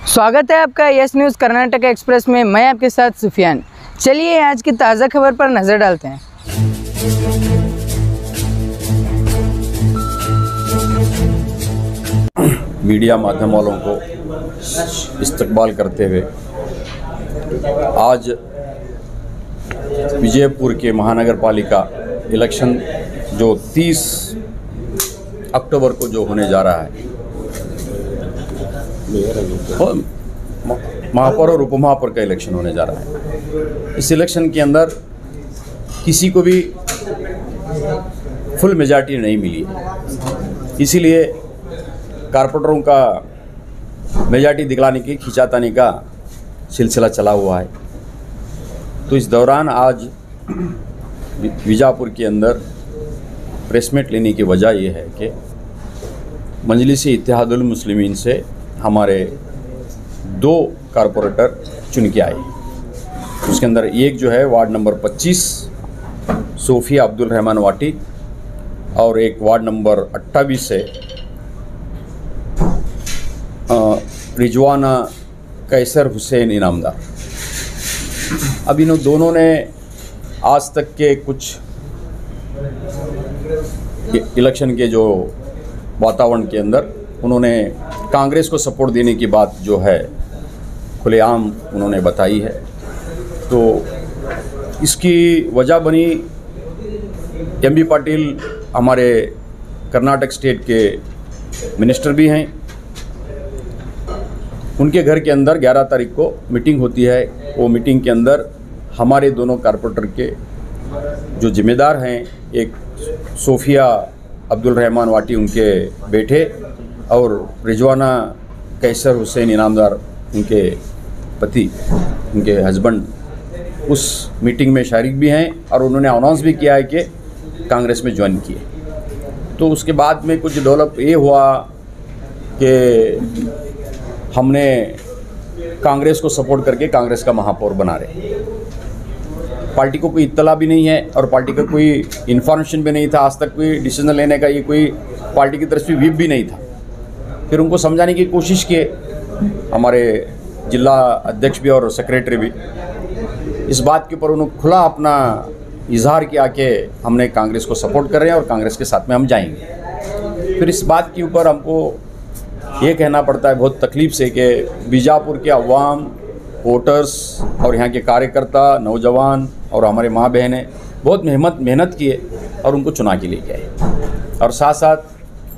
स्वागत है आपका यस न्यूज़ कर्नाटक एक्सप्रेस में। मैं आपके साथ सुफियान। चलिए आज की ताज़ा खबर पर नज़र डालते हैं। मीडिया माध्यम वालों को इस्तकबाल करते हुए आज विजयपुर के महानगर पालिका इलेक्शन जो 30 अक्टूबर को जो होने जा रहा है, महापौर और उपमहापौर का इलेक्शन होने जा रहा है। इस इलेक्शन के अंदर किसी को भी फुल मेजॉरिटी नहीं मिली है, इसीलिए कारपोरेटरों का मेजॉरिटी दिखलाने की खिंचातानी का सिलसिला चला हुआ है। तो इस दौरान आज विजापुर के अंदर प्रेस मीट लेने की वजह यह है कि मजलिस इत्तेहादुल मुस्लिमीन से हमारे 2 कारपोरेटर चुन के आए। उसके अंदर एक जो है वार्ड नंबर 25 सोफिया अब्दुल रहमान वाटी और एक वार्ड नंबर 28 से रिजवाना कैसर हुसैन इनामदार। अब इन दोनों ने आज तक के कुछ इलेक्शन के जो वातावरण के अंदर उन्होंने कांग्रेस को सपोर्ट देने की बात जो है खुलेआम उन्होंने बताई है। तो इसकी वजह बनी एमबी पाटिल हमारे कर्नाटक स्टेट के मिनिस्टर भी हैं, उनके घर के अंदर 11 तारीख को मीटिंग होती है। वो मीटिंग के अंदर हमारे दोनों कारपोरेटर के जो जिम्मेदार हैं, एक सोफिया अब्दुल रहमान वाटी उनके बेटे और रिजवाना कैसर हुसैन इनामदार उनके पति, उनके हस्बैंड, उस मीटिंग में शरीक भी हैं और उन्होंने अनाउंस भी किया है कि कांग्रेस में ज्वाइन किए। तो उसके बाद में कुछ डेवलप ये हुआ कि हमने कांग्रेस को सपोर्ट करके कांग्रेस का महापौर बना रहे। पार्टी को कोई इत्तला भी नहीं है और पार्टी का कोई इन्फॉर्मेशन भी नहीं था, आज तक कोई डिसीजन लेने का ये कोई पार्टी की तरफ से व्हिप भी नहीं था। फिर उनको समझाने की कोशिश किए, हमारे जिला अध्यक्ष भी और सेक्रेटरी भी, इस बात के ऊपर उन्होंने खुला अपना इजहार किया कि हमने कांग्रेस को सपोर्ट कर रहे हैं और कांग्रेस के साथ में हम जाएंगे। फिर इस बात के ऊपर हमको ये कहना पड़ता है बहुत तकलीफ़ से कि बीजापुर के अवाम, वोटर्स और यहाँ के कार्यकर्ता, नौजवान और हमारे माँ बहनें बहुत मेहनत किए और उनको चुना के लिए गए। और साथ साथ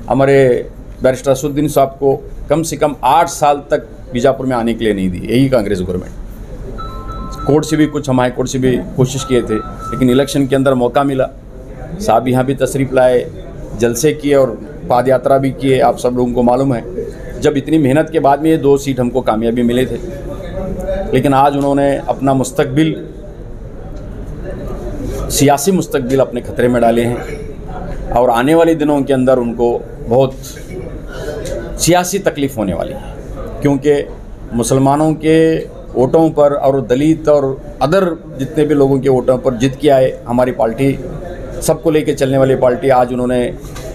हमारे बैरिस्टर असदुद्दीन साहब को कम से कम 8 साल तक बीजापुर में आने के लिए नहीं दी, यही कांग्रेस गवर्नमेंट। कोर्ट से भी कुछ, हम हाई कोर्ट से भी कोशिश किए थे, लेकिन इलेक्शन के अंदर मौका मिला। साहब यहाँ भी तशरीफ़ लाए, जलसे किए और पाद यात्रा भी किए। आप सब लोगों को मालूम है, जब इतनी मेहनत के बाद में ये 2 सीट हमको कामयाबी मिले थे, लेकिन आज उन्होंने अपना मुस्तकबिल, सियासी मुस्तकबिल अपने खतरे में डाले हैं और आने वाले दिनों के अंदर उनको बहुत सियासी तकलीफ़ होने वाली है, क्योंकि मुसलमानों के वोटों पर और दलित और अदर जितने भी लोगों के वोटों पर जीत के आए हमारी पार्टी, सबको लेके चलने वाली पार्टी, आज उन्होंने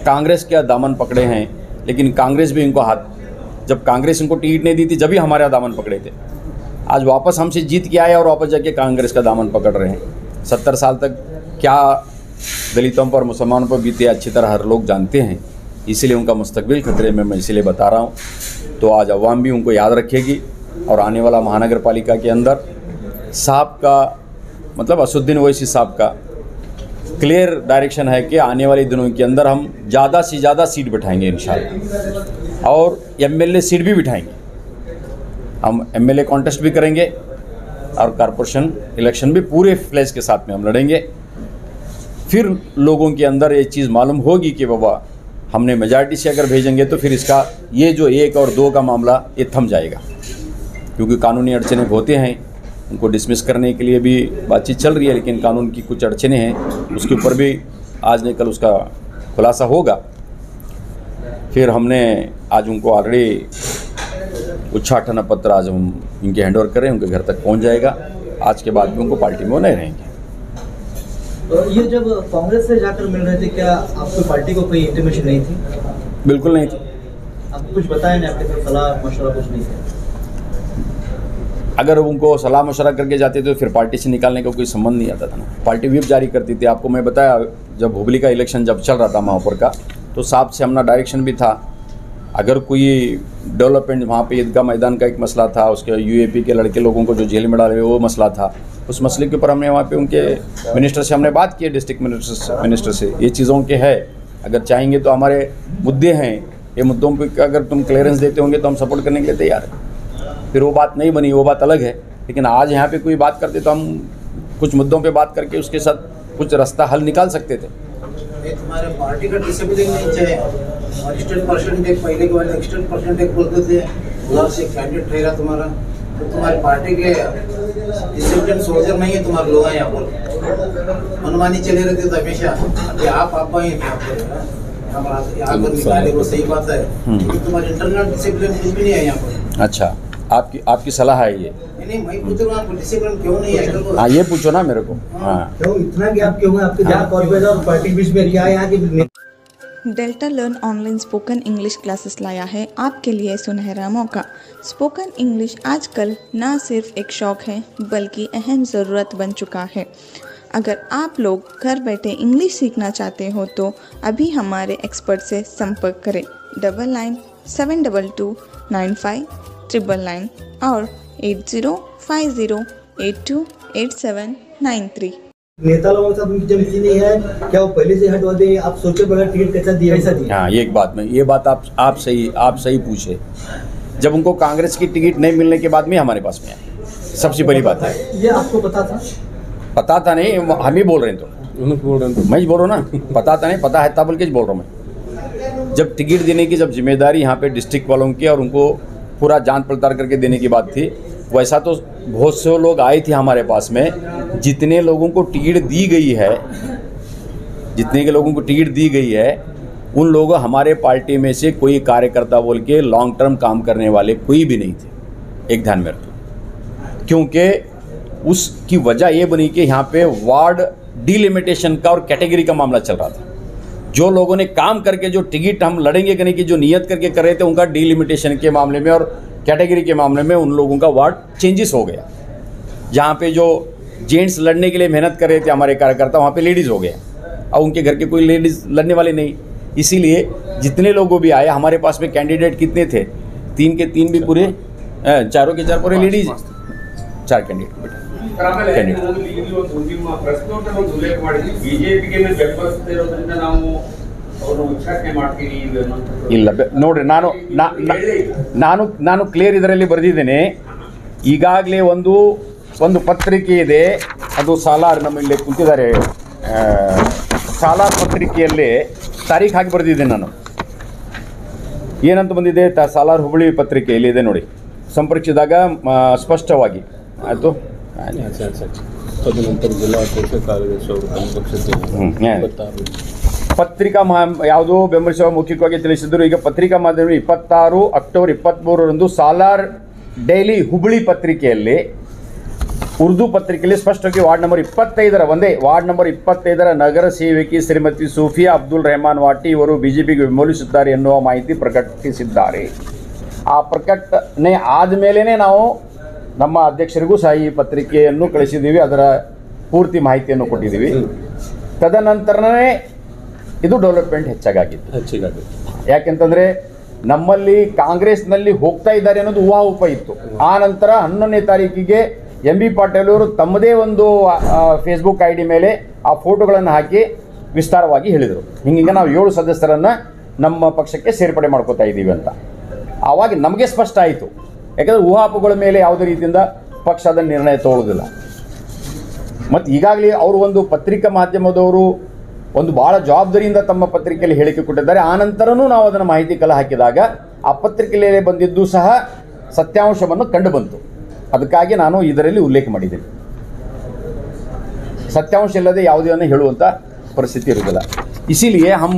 कांग्रेस के दामन पकड़े हैं। लेकिन कांग्रेस भी इनको हाथ, जब कांग्रेस इनको टिकट नहीं दी थी जब ही हमारे दामन पकड़े थे। आज वापस हमसे जीत के आए और वापस जाके कांग्रेस का दामन पकड़ रहे हैं। 70 साल तक क्या दलितों पर, मुसलमानों पर बीते अच्छी तरह हर लोग जानते हैं, इसीलिए उनका मुस्तकबिल खतरे में, मैं इसीलिए बता रहा हूँ। तो आज अवाम भी उनको याद रखेगी और आने वाला महानगर पालिका के अंदर साहब का, मतलब असदुद्दीन ओवैसी साहब का क्लियर डायरेक्शन है कि आने वाले दिनों के अंदर हम ज़्यादा से ज़्यादा सीट बिठाएंगे इंशाल्लाह, और एमएलए सीट भी बिठाएंगे। हम एमएलए कॉन्टेस्ट भी करेंगे और कारपोरेशन इलेक्शन भी पूरे फ्लैश के साथ में हम लड़ेंगे। फिर लोगों के अंदर ये चीज़ मालूम होगी कि बाबा हमने मेजॉरिटी से अगर भेजेंगे तो फिर इसका ये जो 1 और 2 का मामला ये थम जाएगा, क्योंकि कानूनी अड़चने होते हैं, उनको डिसमिस करने के लिए भी बातचीत चल रही है, लेकिन कानून की कुछ अड़चने हैं, उसके ऊपर भी आज नहीं कल उसका खुलासा होगा। फिर हमने आज उनको ऑलरेडी उच्चाटन पत्र आज हम इनके हैंडओवर कर रहे हैं, उनके घर तक पहुंच जाएगा। आज के बाद भी उनको पार्टी में वो नहीं रहेंगे। तो ये जब कांग्रेस से जाकर मिल रहे थे, क्या आपको पार्टी को कोई इंटीमेशन नहीं थी? बिल्कुल नहीं थी। आपको कुछ बताया नहीं, आपके साथ सलाह मशवरा कुछ नहीं था? अगर उनको सलाह मशवरा करके जाते तो फिर पार्टी से निकालने का कोई संबंध नहीं आता था ना। पार्टी व्हिप जारी करती थी। आपको मैं बताया, जब हुबली का इलेक्शन जब चल रहा था महापौर का, तो साहब से हमारा डायरेक्शन भी था, अगर कोई डेवलपमेंट वहाँ पे ईदगाह मैदान का एक मसला था, उसके यूएपी के लड़के लोगों को जो जेल में डाले वो मसला था, उस मसले के ऊपर हमने वहाँ पे उनके मिनिस्टर से हमने बात की है, डिस्ट्रिक्ट मिनिस्टर से, ये चीज़ों के है, अगर चाहेंगे तो हमारे मुद्दे हैं, ये मुद्दों पर अगर तुम क्लियरेंस देते होंगे तो हम सपोर्ट करने के लिए तैयार हैं। फिर वो बात नहीं बनी, वो बात अलग है, लेकिन आज यहाँ पे कोई बात करते तो हम कुछ मुद्दों पे बात करके उसके साथ कुछ रास्ता हल निकाल सकते थे। तुम्हारे पार्टी का डिसिप्लिन नहीं चाहिए, और स्टेट परसेंटेज पहले के वाले स्टेट परसेंटेज बोलते थे, उधर से कैंडिडेट ठहरा तुम्हारा, तो तुम्हारी पार्टी के डिसिप्लिन सोल्जर नहीं है तुम्हारे लोग हैं यहाँ पर, मनमानी चले रहते थे हमेशा। अभी आप ही यहाँ पर निकाले, वो सही बात है, तुम्हारे इंटरनल डिसिप्लिन कुछ भी नहीं है यहाँ पर। अच्छा, आपकी सलाह है ये? नहीं, मैं पूछ रहा हूँ डिसिप्लिन क्यों नहीं है? हाँ, ये पूछो ना मेरे को। हाँ, क्यों इतना गैप क्यों है आपके जहाँ कॉर्पोरेट और पार्टी के बीच में? यहाँ के delta learn online spoken English classes लाया है आपके लिए सुनहरा मौका। स्पोकन इंग्लिश आजकल ना सिर्फ एक शौक है बल्कि अहम ज़रूरत बन चुका है। अगर आप लोग घर बैठे इंग्लिश सीखना चाहते हो तो अभी हमारे एक्सपर्ट से संपर्क करें 9972295999 और 8050828793। नेता लोगों के साथ उनकी जमती नहीं है क्या? वो पहले से हटवा दे, आप सोचे बगैर टिकट कैसा दिया, ऐसा दिया? हाँ, ये बात आप सही पूछे। जब उनको कांग्रेस की टिकट नहीं मिलने के बाद में हमारे पास में आए, सबसे पहली बात है। ये आपको पता था? पता था नहीं, हम ही बोल रहे हैं तो मैं ही बोल रहा हूँ ना, पता था नहीं, पता है था बोल के बोल रहा हूँ मैं। जब टिकट देने की जब जिम्मेदारी यहाँ पे डिस्ट्रिक्ट वालों की और उनको पूरा जांच पड़ताल करके देने की बात थी, वैसा तो बहुत से लोग आए थे हमारे पास में। जितने लोगों को टिकट दी गई है उन लोगों हमारे पार्टी में से कोई कार्यकर्ता बोल के लॉन्ग टर्म काम करने वाले कोई भी नहीं थे, एक ध्यान में रखो। क्योंकि उसकी वजह ये बनी कि यहाँ पे वार्ड डिलिमिटेशन का और कैटेगरी का मामला चल रहा था। जो लोगों ने काम करके जो टिकट हम लड़ेंगे करने की जो नियत करके कर रहे थे, उनका डिलिमिटेशन के मामले में और कैटेगरी के मामले में उन लोगों का वार्ड चेंजेस हो गया। जहाँ पे जो जेंट्स लड़ने के लिए मेहनत कर रहे थे हमारे कार्यकर्ता, वहाँ पे लेडीज़ हो गया। अब उनके घर के कोई लेडीज़ लड़ने वाले नहीं, इसीलिए जितने लोगों भी आए हमारे पास में कैंडिडेट कितने थे, 3 के 3 भी पूरे, चारों के 4 पूरे लेडीज़, 4 कैंडिडेट। ಇಲ್ಲ ನೋಡ್ರಿ, ನಾನು ಕ್ಲಿಯರ್ ಇದರಲ್ಲಿ ಬರೆದಿದ್ದೇನೆ. ಈಗಾಗಲೇ ಒಂದು ಪತ್ರಿಕೆ ಇದೆ, ಅದು ಸಾಲಾರ್ ನಮ್ಮಲ್ಲಿ ಕುಂತಿದ್ದಾರೆ, ಸಾಲಾರ್ ಪತ್ರಿಕೆಯಲ್ಲಿ ತಾರೀಖು ಹಾಕಿ ಬರೆದಿದ್ದೇನೆ ನಾನು. ಏನಂತ ಬಂದಿದೆ ಸಾಲಾರ್ ಹುಬ್ಬಳ್ಳಿ ಪತ್ರಿಕೆಯಲ್ಲಿ ಇದೆ ನೋಡಿ, ಸಂಪರ್ಕಿಸಿದಾಗ ಸ್ಪಷ್ಟವಾಗಿ ಆಯಿತು. ತದನಂತರ ಜಿಲ್ಲಾಧ್ಯಕ್ಷ ಕಾರ್ಯದರ್ಶಿ ಅವರು ತಮ್ಮ ಪಕ್ಷಕ್ಕೆ ಪತ್ರಿಕಾ ಯಾವುದೋ ಬೆಂಬಲಿಸುವ ಮೌಖಿಕವಾಗಿ ತಿಳಿಸಿದ್ರು. ಈಗ ಪತ್ರಿಕಾ ಮಾಧ್ಯಮ 26 ಅಕ್ಟೋಬರ್ 23ರಂದು ಸಾಲಾರ್ ಡೈಲಿ ಹುಬ್ಬಳ್ಳಿ ಪತ್ರಿಕೆಯಲ್ಲಿ, ಉರ್ದು ಪತ್ರಿಕೆಯಲ್ಲಿ ಸ್ಪಷ್ಟವಾಗಿ ವಾರ್ಡ್ ನಂಬರ್ 25ರ ನಗರ ಸೇವಕಿ ಶ್ರೀಮತಿ ಸೂಫಿಯಾ ಅಬ್ದುಲ್ ರೆಹಮಾನ್ ವಾಟಿ ಇವರು ಬಿಜೆಪಿಗೆ ಬೆಂಬಲಿಸುತ್ತಾರೆ ಎನ್ನುವ ಮಾಹಿತಿ ಪ್ರಕಟಿಸಿದ್ದಾರೆ. ಆ ಪ್ರಕಟಣೆ ಆದಮೇಲೆ ನಾವು ನಮ್ಮ ಅಧ್ಯಕ್ಷರಿಗೂ ಸಹ ಈ ಪತ್ರಿಕೆಯನ್ನು ಕಳಿಸಿದ್ದೀವಿ, ಅದರ ಪೂರ್ತಿ ಮಾಹಿತಿಯನ್ನು ಕೊಟ್ಟಿದ್ದೀವಿ. ತದನಂತರನೇ ಇದು ಡೆವಲಪ್ಮೆಂಟ್ ಹೆಚ್ಚಾಗಿತ್ತು. ಯಾಕೆಂತಂದರೆ ನಮ್ಮಲ್ಲಿ ಕಾಂಗ್ರೆಸ್ನಲ್ಲಿ ಹೋಗ್ತಾ ಇದ್ದಾರೆ ಅನ್ನೋದು ಊಹಾಪೋಹ ಇತ್ತು. ಆ ನಂತರ 11ನೇ ತಾರೀಕಿಗೆ MB ಪಾಟೀಲ್ ಅವರು ತಮ್ಮದೇ ಒಂದು ಫೇಸ್ಬುಕ್ ID ಮೇಲೆ ಆ ಫೋಟೋಗಳನ್ನು ಹಾಕಿ ವಿಸ್ತಾರವಾಗಿ ಹೇಳಿದರು, ಹಿಂಗೆ ನಾವು 7 ಸದಸ್ಯರನ್ನು ನಮ್ಮ ಪಕ್ಷಕ್ಕೆ ಸೇರ್ಪಡೆ ಮಾಡ್ಕೋತಾ ಇದ್ದೀವಿ ಅಂತ. ಆವಾಗ ನಮಗೆ ಸ್ಪಷ್ಟ ಆಯಿತು, ಯಾಕಂದರೆ ಊಹಾಪೋಹಗಳ ಮೇಲೆ ಯಾವುದೇ ರೀತಿಯಿಂದ ಪಕ್ಷ ಅದನ್ನು ನಿರ್ಣಯ ತಗೊಳ್ಳೋದಿಲ್ಲ. ಮತ್ತು ಈಗಾಗಲೇ ಅವರು ಒಂದು ಪತ್ರಿಕಾ ಮಾಧ್ಯಮದವರು ಒಂದು ಭಾಳ ಜವಾಬ್ದಾರಿಯಿಂದ ತಮ್ಮ ಪತ್ರಿಕೆಯಲ್ಲಿ ಹೇಳಿಕೆ ಕೊಟ್ಟಿದ್ದಾರೆ. ಆ ನಂತರನೂ ನಾವು ಅದನ್ನು ಮಾಹಿತಿ ಕಲೆ ಹಾಕಿದಾಗ ಆ ಪತ್ರಿಕೆಯಲ್ಲಿ ಬಂದಿದ್ದು ಸಹ ಸತ್ಯಾಂಶವನ್ನು ಕಂಡು ಬಂತು. ಅದಕ್ಕಾಗಿ ನಾನು ಇದರಲ್ಲಿ ಉಲ್ಲೇಖ ಮಾಡಿದ್ದೇನೆ. सत्यांश इಲ್ಲದೆ ಯಾವುದನ್ನು ಹೇಳುವಂತ ಪರಿಸ್ಥಿತಿ ಇರುವುದಿಲ್ಲ. इसीलिए हम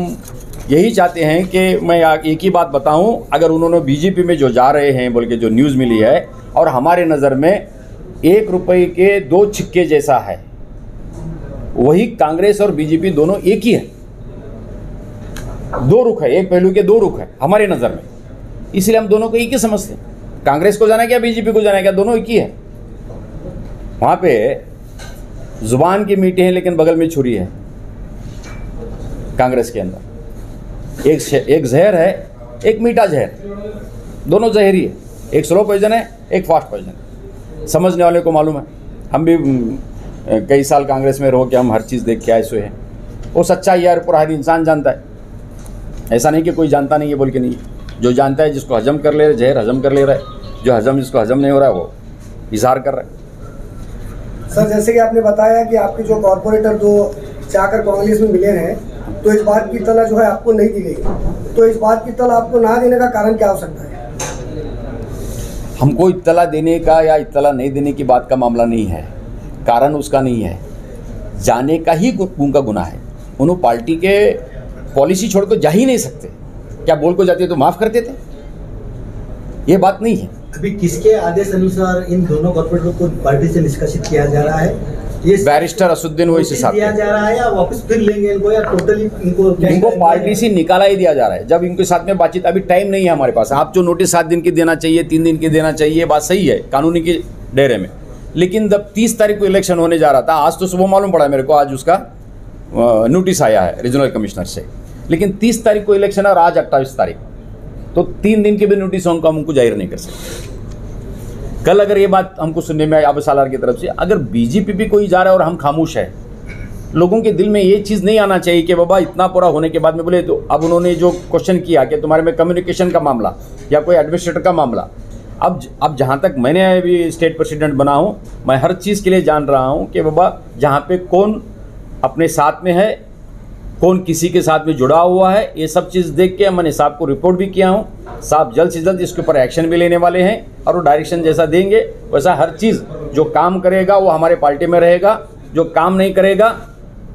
यही चाहते हैं कि मैं एक ही बात बताऊं, अगर उन्होंने बीजेपी में जो जा रहे हैं बोल के जो न्यूज़ मिली है, और हमारे नज़र में 1 रुपये के 2 छिक्के जैसा है, वही कांग्रेस और बीजेपी दोनों एक ही है, दो रुख है, एक पहलू के दो रुख है हमारे नज़र में, इसलिए हम दोनों को एक ही समझते हैं। कांग्रेस को जाना क्या, बीजेपी को जाना क्या, दोनों एक ही है। वहाँ पे जुबान की मीठी है लेकिन बगल में छुरी है। कांग्रेस के अंदर एक जहर है, एक मीठा जहर, दोनों जहरी है। एक स्लो पॉइजन है, एक फास्ट पॉइजन है। समझने वाले को मालूम है। हम भी कई साल कांग्रेस में रहो कि हम हर चीज़ देख के आए सो हैं। वो सच्चाई यार पूरा हर इंसान जानता है, ऐसा नहीं कि कोई जानता नहीं है बोल के नहीं। जो जानता है, जिसको हजम कर ले रहा है, जहर हजम कर ले रहा है। जो जिसको हजम नहीं हो रहा है वो इजहार कर रहा है। सर, जैसे कि आपने बताया कि आपके जो कॉर्पोरेटर दो जाकर कांग्रेस में मिले हैं, तो इस बात की इत्तला जो है आपको नहीं दी गई, तो इस बात की इत्तला आपको ना देने का कारण क्या हो सकता है? हमको इत्तला देने का या इत्तला नहीं देने की बात का मामला नहीं है, कारण उसका नहीं है, जाने का ही उनका गुनाह है। उन्होंने पार्टी के पॉलिसी छोड़ कर जा ही नहीं सकते। क्या बोल को जाते तो माफ़ कर देते? ये बात नहीं है। अभी किसके आदेश अनुसार इन दोनों कॉर्पोरेटरों को पार्टी से निष्कासित किया जा रहा है? ये बैरिस्टर असुद्दीन ओवैसी साहब दिया जा रहा है या वापस फिर लेंगे इनको, या टोटली इनको पार्टी से निकाला ही दिया जा रहा है। जब इनके साथ में बातचीत, अभी टाइम नहीं है हमारे पास। आप जो नोटिस 7 दिन की देना चाहिए, 3 दिन की देना चाहिए, बात सही है कानूनी के दायरे में, लेकिन जब 30 तारीख को इलेक्शन होने जा रहा था, आज तो सुबह मालूम पड़ा मेरे को, आज उसका नोटिस आया है रीजनल कमिश्नर से, लेकिन 30 तारीख को इलेक्शन है और आज 28 तारीख, तो 3 दिन के भी नोटिस हमको हमको जाहिर नहीं कर सकते। कल अगर ये बात हमको सुनने में आई आबू सालार की तरफ से, अगर बीजेपी भी कोई जा रहा है और हम खामोश है, लोगों के दिल में ये चीज़ नहीं आना चाहिए कि बाबा इतना पूरा होने के बाद में बोले। तो अब उन्होंने जो क्वेश्चन किया कि तुम्हारे में कम्युनिकेशन का मामला या कोई एडमिनिस्ट्रेटर का मामला, अब जहाँ तक मैंने अभी स्टेट प्रेसिडेंट बना हूँ, मैं हर चीज़ के लिए जान रहा हूँ कि बाबा जहाँ पे कौन अपने साथ में है, कौन किसी के साथ में जुड़ा हुआ है, ये सब चीज़ देख के मैंने साहब को रिपोर्ट भी किया हूँ। साहब जल्द से जल्द इसके ऊपर एक्शन भी लेने वाले हैं और वो डायरेक्शन जैसा देंगे वैसा हर चीज़, जो काम करेगा वो हमारे पार्टी में रहेगा, जो काम नहीं करेगा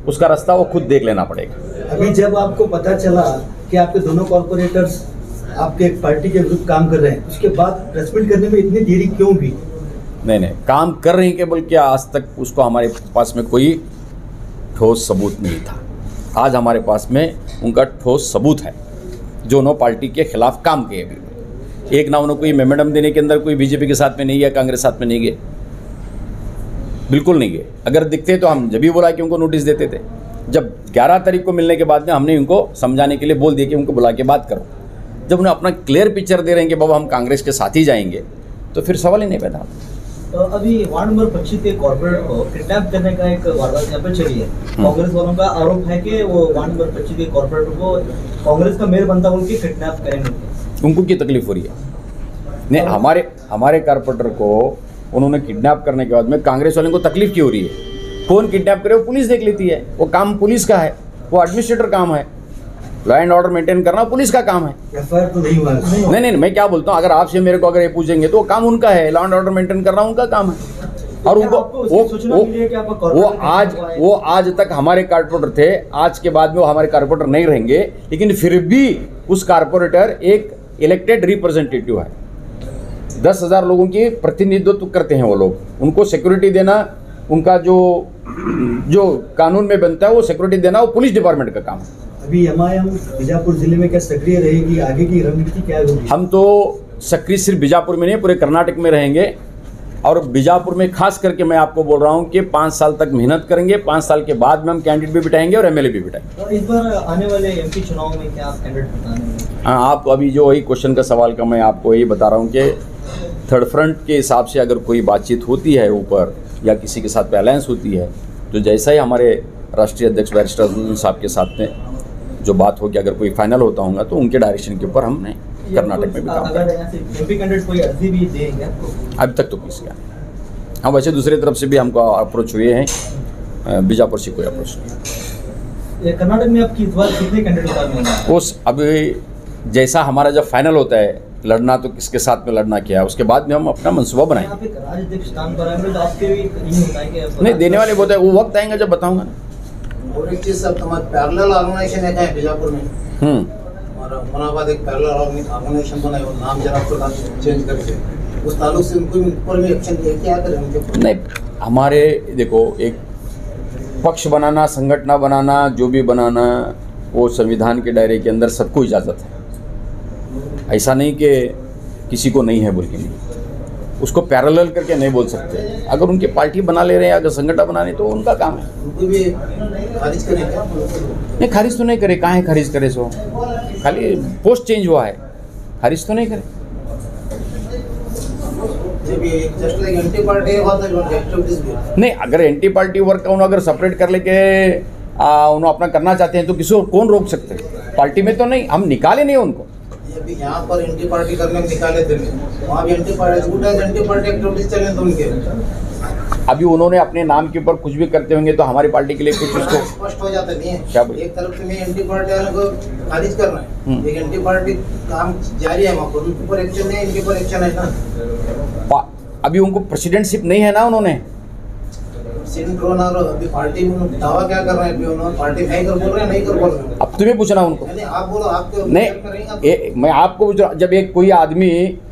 उसका रास्ता वो खुद देख लेना पड़ेगा। अभी जब आपको पता चला कि आपके दोनों कॉर्पोरेटर्स आपके एक पार्टी के विरुद्ध काम कर रहे हैं, उसके बाद प्रेस मीट करने में इतनी देरी क्यों हुई? नहीं, काम कर रहे हैं कि बोल के आज तक उसको हमारे पास में कोई ठोस सबूत नहीं था। आज हमारे पास में उनका ठोस सबूत है जो उन्होंने पार्टी के खिलाफ काम किए। भी एक ना उन्होंने कोई मेमोरेंडम देने के अंदर कोई बीजेपी के साथ में नहीं गया, कांग्रेस साथ में नहीं गए, बिल्कुल नहीं गए। अगर दिखते तो हम जब भी बोला कि उनको नोटिस देते थे। जब 11 तारीख को मिलने के बाद में हमने उनको समझाने के लिए बोल दिया कि उनको बुला के बात करो। जब उन्हें अपना क्लियर पिक्चर दे रहे हैं कि बाबा हम कांग्रेस के साथ ही जाएंगे, तो फिर सवाल ही नहीं पैदा। तो अभी वार्ड नंबर 25 के कॉर्पोरेटर को किडनैप करने का एक वारदात यहाँ पर चली है। कांग्रेस वालों का आरोप है कि वो वार्ड नंबर 25 के कॉर्पोरेटर को कांग्रेस का मेयर बनता बोल के किडनैप करेंगे। उनको क्या तकलीफ हो रही है? नहीं, हमारे कॉर्पोरेटर को उन्होंने किडनैप करने के बाद में कांग्रेस वालों को तकलीफ क्यों हो रही है? कौन किडनैप करे वो पुलिस देख लेती है, वो काम पुलिस का है, वो एडमिनिस्ट्रेटर काम है। लॉ एंड ऑर्डर मेंटेन करना पुलिस का काम है। एफआईआर तो नहीं हुआ। नहीं, मैं क्या बोलता हूँ, अगर आपसे मेरे को अगर ये पूछेंगे तो वो काम उनका है, लॉ एंड ऑर्डर मेंटेन करना उनका काम है। और उनको वो आज तक हमारे कॉर्पोरेटर थे, आज के बाद में वो हमारे कॉर्पोरेटर नहीं रहेंगे, लेकिन फिर भी उस कॉर्पोरेटर एक इलेक्टेड रिप्रेजेंटेटिव है। 10,000 लोगों की प्रतिनिधित्व करते हैं वो लोग। उनको सिक्योरिटी देना, उनका जो कानून में बनता है वो सिक्योरिटी देना, वो पुलिस डिपार्टमेंट का काम है। अभी एमआईएम बीजापुर जिले में क्या सक्रिय रहेगी? आगे की रणनीति क्या होगी? हम तो सक्रिय सिर्फ बीजापुर में नहीं, पूरे कर्नाटक में रहेंगे। और बीजापुर में खास करके मैं आपको बोल रहा हूँ कि 5 साल तक मेहनत करेंगे। 5 साल के बाद में हम कैंडिडेट भी बिठाएंगे और एमएलए भी बिठाएंगे। तो इस बार आने वाले एमपी चुनाव में क्या आप कैंडिडेट बताएंगे? हाँ, आप अभी जो वही क्वेश्चन का सवाल का मैं आपको यही बता रहा हूँ कि थर्ड फ्रंट के हिसाब से अगर कोई बातचीत होती है ऊपर या किसी के साथ अलायंस होती है, तो जैसा ही हमारे राष्ट्रीय अध्यक्ष बैरिस्टर असदुद्दीन साहब के साथ में जो बात होगी, अगर कोई फाइनल होता होगा तो उनके डायरेक्शन के ऊपर हमने कर्नाटक में भी काम किया। अभी तक तो किसी का। हाँ, वैसे दूसरी तरफ से भी हमको अप्रोच हुए हैं, बीजापुर से कोई अप्रोच नहीं। कर्नाटक में आपकी इस बार कितने कैंडिडेट उस अभी जैसा हमारा जब फाइनल होता है लड़ना, तो किसके साथ में लड़ना क्या है, उसके बाद में हम अपना मंसूबा बनाएंगे। नहीं, देने वाले बहुत है, वो वक्त आएंगे जब बताऊंगा। और एक चीज सर, तुम्हारा पैरेलल ऑर्गेनाइजेशन है बीजापुर में। हमारा मनाबाद एक पैरेलल ऑर्गेनाइजेशन बना है, वो नाम जरा थोड़ा चेंज करके उस ताल्लुक से उनको ऊपर भी एक्शन लिया, क्या करें उनके? नहीं, हमारे देखो एक पक्ष बनाना, संगठन बनाना, जो भी बनाना, वो संविधान के दायरे के अंदर सबको इजाज़त है। ऐसा नहीं कि किसी को नहीं है बोल के नहीं, उसको पैरेलल करके नहीं बोल सकते। अगर उनकी पार्टी बना ले रहे हैं, अगर संगठन बनाने, तो उनका काम है। उनको भी खारिज करेंगे? नहीं, खारिज तो नहीं करे, कहाँ है खारिज करे? सो खाली पोस्ट चेंज हुआ है, खारिज तो नहीं करे। नहीं, अगर एंटी पार्टी वर्क का अगर सेपरेट कर लेके उन्होंने अपना करना चाहते हैं तो किसी कौन रोक सकते हैं? पार्टी में तो नहीं, हम निकाले नहीं उनको। अभी यहाँ पर एंटी पार्टी करने में निकाले थे, वहाँ भी एंटी पार्टी एक्टिविटीज चले तो उनके। अभी उन्होंने अपने नाम के ऊपर कुछ भी करते होंगे तो हमारी पार्टी के लिए कुछ उसको स्पष्ट हो जाता नहीं है। क्या बोले? एक तरफ से मैं एंटी पार्टी वालों को खारिज कर रहा है, एक एंटी पार्टी काम जारी है, वहाँ पर उनके ऊपर एक्शन नहीं, इनके ऊपर एक्शन है ना। अभी उनको प्रेसिडेंटशिप नहीं है ना, उन्होंने अभी पार्टी में दावा क्या कर रहे हैं? पार्टी नहीं कर बोल रहे हैं, नहीं कर बोल रहे हैं। अब तुम्हें पूछना उनको। आप बोलो, आपको नहीं, मैं आपको पूछ रहा हूं, जब एक कोई आदमी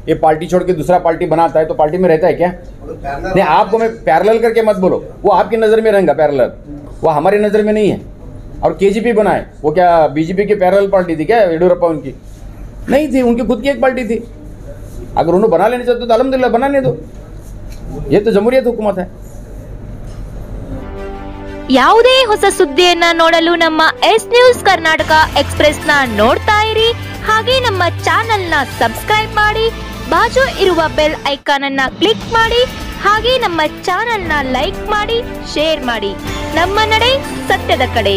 ये पार्टी छोड़ के दूसरा पार्टी बनाता है तो पार्टी में रहता है क्या? नहीं, आपको मैं पैरेलल करके मत बोलो, वो आपकी नज़र में रहेगा पैरेलल, वो हमारी नज़र में नहीं है। और केजीपी बनाए, वो क्या बीजेपी की पैरेलल पार्टी थी क्या? येडियुरप्पा उनकी नहीं थी, उनकी खुद की एक पार्टी थी। अगर उन्होंने बना लेना चाहते तो अल्हम्दुलिल्लाह बनाने दो, ये तो जमहूरियत हुकूमत है। ಯಾವುದೇ ಹೊಸ ಸುದ್ದಿಯನ್ನ ನೋಡಲು ನಮ್ಮ ಎಸ್ ನ್ಯೂಸ್ ಕರ್ನಾಟಕ ಎಕ್ಸ್‌ಪ್ರೆಸ್ ನ ನೋಡ್ತಾ ಇರಿ, ಹಾಗೆ ನಮ್ಮ ಚಾನೆಲ್ ನ ಸಬ್ಸ್ಕ್ರೈಬ್ ಮಾಡಿ, ಬಾಜು ಇರುವ ಬೆಲ್ ಐಕಾನ್ ಅನ್ನ ಕ್ಲಿಕ್ ಮಾಡಿ, ಹಾಗೆ ನಮ್ಮ ಚಾನೆಲ್ ನ ಲೈಕ್ ಮಾಡಿ, ಶೇರ್ ಮಾಡಿ. ನಮ್ಮ ನಡೆ ಸತ್ಯದ ಕಡೆ.